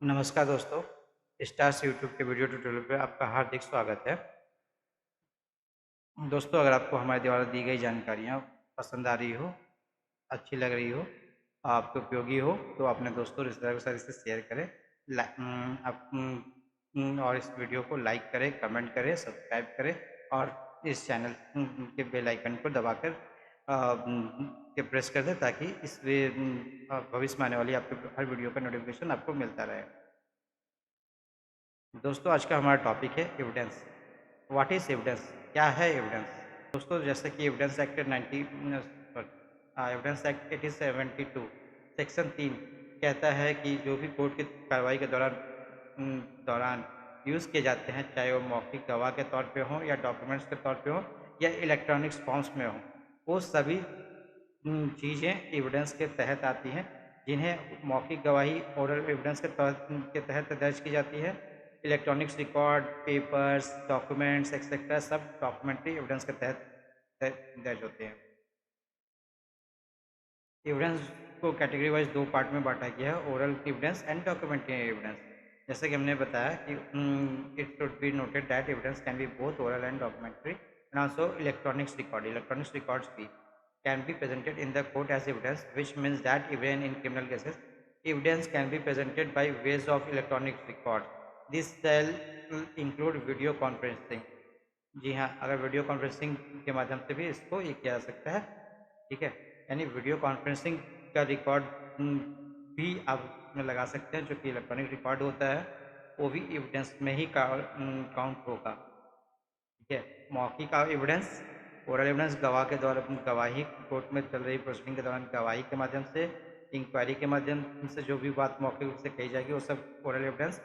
नमस्कार दोस्तों, stars YouTube के वीडियो ट्यूटोरियल पे आपका हार्दिक स्वागत है। दोस्तों, अगर आपको हमारे द्वारा दी गई जानकारियाँ पसंद आ रही हो, अच्छी लग रही हो, आपको उपयोगी हो, तो अपने दोस्तों रिश्तेदारों के साथ इसे शेयर करें। और इस वीडियो को लाइक करें, कमेंट करें, सब्सक्राइब करें और इस चैनल के बेल आइकन को दबाकर के प्रेस कर दें ताकि भविष्य में आने वाली आपके हर वीडियो का नोटिफिकेशन आपको मिलता रहे। दोस्तों, आज का हमारा टॉपिक है एविडेंस। What is evidence? क्या है एविडेंस? दोस्तों, जैसे कि एविडेंस एक्ट 1872 सेक्शन 3 कहता है कि जो भी कोर्ट की कार्रवाई के दौरान यूज़ किए जाते हैं, चाहे वो मौखिक गवाह के तौर पे हों या डॉक्यूमेंट्स के तौर पे हों या इलेक्ट्रॉनिक्स फॉर्म्स में हों, वो सभी चीज़ें एविडेंस के तहत आती हैं, जिन्हें मौखिक गवाही ओरल एविडेंस के तहत दर्ज की जाती है। Electronics record, papers, documents etcetera सब डॉक्यूमेंट्री एविडेंस के तहत दर्ज होते हैं। एविडेंस को कैटेगरी वाइज 2 पार्ट में बाँटा गया है, oral evidence and documentary evidence. जैसे कि हमने बताया कि it should be noted that evidence can be both oral and documentary and also electronics record. Electronics records भी can be presented in the court as evidence, which means that even in criminal cases, evidence can be presented by ways of electronic record. This shall include video conferencing. जी हाँ, अगर video conferencing के माध्यम से भी इसको ये किया जा सकता है, ठीक है। यानी वीडियो कॉन्फ्रेंसिंग का रिकॉर्ड भी आप उसमें लगा सकते हैं, जो कि इलेक्ट्रॉनिक रिकॉर्ड होता है, वो भी एविडेंस में ही काउंट होगा, ठीक है। मौखिक एविडेंस, ओरल एविडेंस गवाह के द्वारा गवाही कोर्ट में चल रही प्रोसीडिंग के दौरान गवाही के माध्यम से, इंक्वायरी के माध्यम से जो भी बात मौखिक रूप से कही जाएगी वो सब ओरल एविडेंस।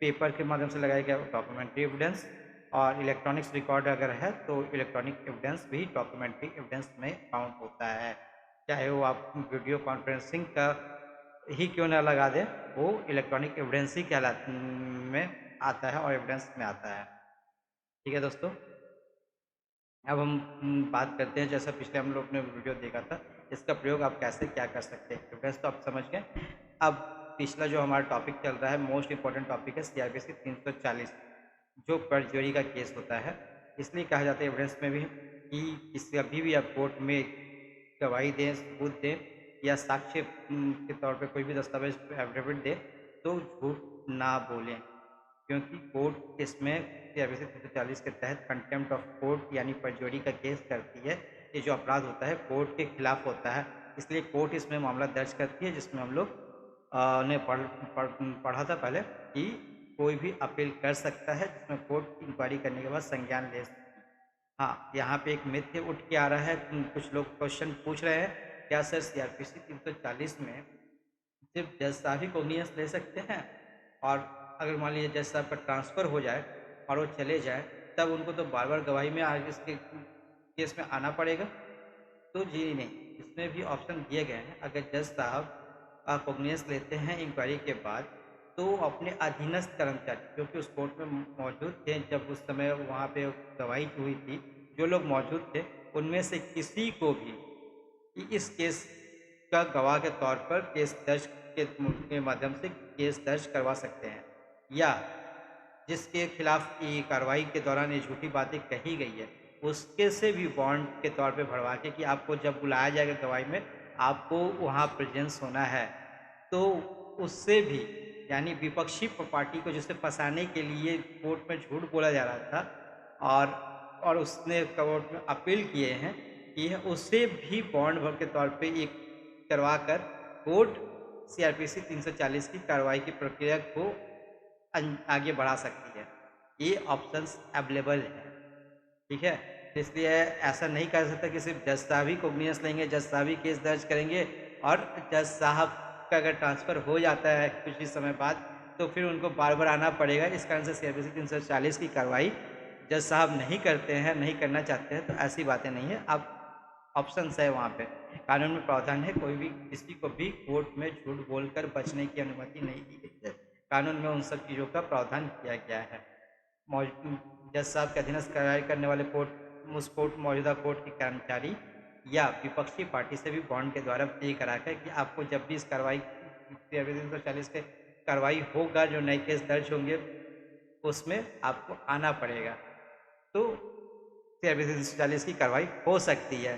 पेपर के माध्यम से लगाया गया डॉक्यूमेंट्री एविडेंस, और इलेक्ट्रॉनिक्स रिकॉर्ड अगर है तो इलेक्ट्रॉनिक एविडेंस भी डॉक्यूमेंट्री एविडेंस में काउंट होता है। चाहे वो आप वीडियो कॉन्फ्रेंसिंग का ही क्यों ना लगा दें, वो इलेक्ट्रॉनिक एविडेंस ही में आता है और एविडेंस में आता है, ठीक है दोस्तों। अब हम बात करते हैं, जैसा पिछले हम लोग ने वीडियो देखा था, इसका प्रयोग आप कैसे क्या कर सकते हैं। एविडेंस तो आप समझ गए। अब पिछला जो हमारा टॉपिक चल रहा है, मोस्ट इम्पॉर्टेंट टॉपिक है सीआरपीसी 340, जो परजुरी का केस होता है। इसलिए कहा जाता है एविडेंस में भी कि कभी भी आप कोर्ट में गवाही दें, सबूत दें या साक्ष्य के तौर पे कोई भी दस्तावेज एफिडेविट दें, तो झूठ ना बोलें, क्योंकि कोर्ट इसमें सीआरपीसी 340 के तहत कंटेम्प्ट ऑफ कोर्ट यानी परजुरी का केस करती है। ये जो अपराध होता है कोर्ट के खिलाफ होता है, इसलिए कोर्ट इसमें मामला दर्ज करती है, जिसमें हम लोग ने पढ़ा था पहले कि कोई भी अपील कर सकता है, जिसमें कोर्ट इंक्वायरी करने के बाद संज्ञान ले सकती है। हाँ, यहाँ पे एक मिथ्य उठ के आ रहा है, कुछ लोग क्वेश्चन पूछ रहे हैं, क्या सर सीआरपीसी 340 में सिर्फ जज साहब ही कोग्निजेंस ले सकते हैं, और अगर मान लीजिए जज साहब का ट्रांसफ़र हो जाए और वो चले जाए, तब उनको तो बार बार गवाही में आगे इसके केस में आना पड़ेगा? तो जी नहीं, इसमें भी ऑप्शन दिए गए हैं। अगर जज साहब कोग्निजेंस लेते हैं इंक्वायरी के बाद, तो वो अपने अधीनस्थ कर्मचारी जो कि उस कोर्ट में मौजूद थे जब उस समय वहाँ पे गवाही हुई थी, जो लोग मौजूद थे, उनमें से किसी को भी कि इस केस का गवाह के तौर पर केस दर्ज के माध्यम से केस दर्ज करवा सकते हैं, या जिसके खिलाफ ये कार्रवाई के दौरान ये झूठी बातें कही गई है, उसके से भी बॉन्ड के तौर पे भरवा के कि आपको जब बुलाया जाएगा गवाही में, आपको वहाँ प्रेजेंस होना है, तो उससे भी, यानी विपक्षी पार्टी को जिसे फंसाने के लिए कोर्ट में झूठ बोला जा रहा था, और उसने कोर्ट में अपील किए हैं कि उससे भी बॉन्ड भर के तौर पे एक करवा कर कोर्ट सीआरपीसी 340 की कार्रवाई की प्रक्रिया को आगे बढ़ा सकती है। ये ऑप्शंस अवेलेबल है, ठीक है। तो इसलिए ऐसा नहीं कर सकता कि सिर्फ जज साहब ही कोग्निजेंस लेंगे, जज साहब ही केस दर्ज करेंगे, और जज साहब का अगर ट्रांसफ़र हो जाता है कुछ ही समय बाद, तो फिर उनको बार बार आना पड़ेगा। इस कारण से सीआरपीसी 340 की कार्रवाई जज साहब नहीं करते हैं, नहीं करना चाहते हैं, तो ऐसी बातें नहीं है। आप ऑप्शंस है वहाँ पे, कानून में प्रावधान है, कोई भी किसी को भी कोर्ट में झूठ बोलकर बचने की अनुमति नहीं दी गई है। कानून में उन सब चीज़ों का प्रावधान किया गया है। जज साहब के अधीनस्थ कार्रवाई करने वाले मौजूदा कोर्ट के कर्मचारी या विपक्षी पार्टी से भी बॉन्ड के द्वारा तय करा कर कि आपको जब भी इस कार्रवाई 340 के कार्रवाई होगा, जो नए केस दर्ज होंगे उसमें आपको आना पड़ेगा। तो CRPC 340 की कार्रवाई हो सकती है,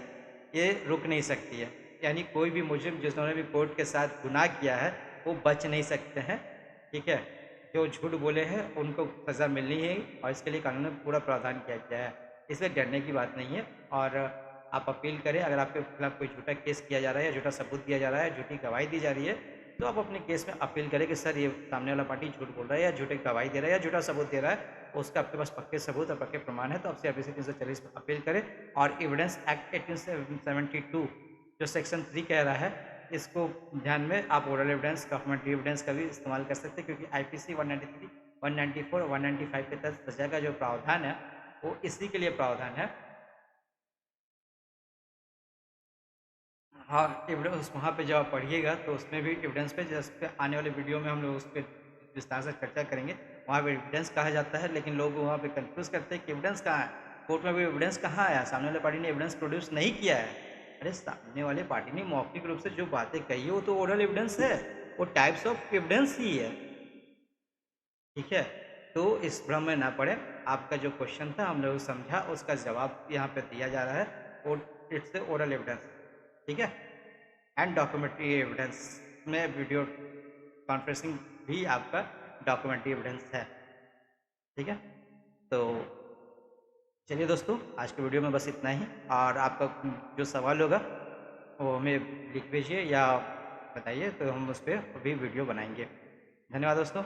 ये रुक नहीं सकती है। यानी कोई भी मुजरिम जिन्होंने भी कोर्ट के साथ गुनाह किया है वो बच नहीं सकते हैं, ठीक है। जो झूठ बोले हैं उनको सज़ा मिलनी है और इसके लिए कानून में पूरा प्रावधान किया गया है, इसमें डरने की बात नहीं है। और आप अपील करें, अगर आपके खिलाफ कोई झूठा केस किया जा रहा है या झूठा सबूत दिया जा रहा है, झूठी गवाही दी जा रही है, तो आप अपने केस में अपील करें कि सर ये सामने वाला पार्टी झूठ बोल रहा है या झूठी गवाही दे रहा है या झूठा सबूत दे रहा है, उसका आपके पास पक्के सबूत और पक्के प्रमाण है, तो आप CRPC 340 पर अपील करें। और एविडेंस एक्ट 1872 जो सेक्शन 3 कह रहा है, इसको ध्यान में आप ओरल एविडेंस, डॉक्यूमेंट्री एविडेंस का भी इस्तेमाल कर सकते हैं, क्योंकि IPC 193, 194, 195 के तहत सजा का जो प्रावधान है वो इसी के लिए प्रावधान है। हाँ, एविडेंस वहाँ पे जब आप पढ़िएगा तो उसमें भी एविडेंस पे, जैसे आने वाले वीडियो में हम लोग उस पर विस्तार से चर्चा करेंगे। वहाँ पे एविडेंस कहा जाता है, लेकिन लोग वहाँ पे कंफ्यूज करते हैं कि एविडेंस कहाँ है, कोर्ट में भी एविडेंस कहाँ आया, सामने वाले पार्टी ने एविडेंस प्रोड्यूस नहीं किया है। अरे सामने वाले पार्टी ने मौखिक रूप से जो बातें कही है वो तो ओरल एविडेंस है, वो टाइप्स ऑफ एविडेंस ही है, ठीक है। तो इस भ्रम में ना पड़े। आपका जो क्वेश्चन था हम लोग समझा, उसका जवाब यहाँ पे दिया जा रहा है, और इट्स ओरल एविडेंस, ठीक है। एंड डॉक्यूमेंट्री एविडेंस में वीडियो कॉन्फ्रेंसिंग भी आपका डॉक्यूमेंट्री एविडेंस है, ठीक है। तो चलिए दोस्तों, आज के वीडियो में बस इतना ही, और आपका जो सवाल होगा वो हमें लिख भेजिए या बताइए, तो हम उस पर भी वीडियो बनाएंगे। धन्यवाद दोस्तों।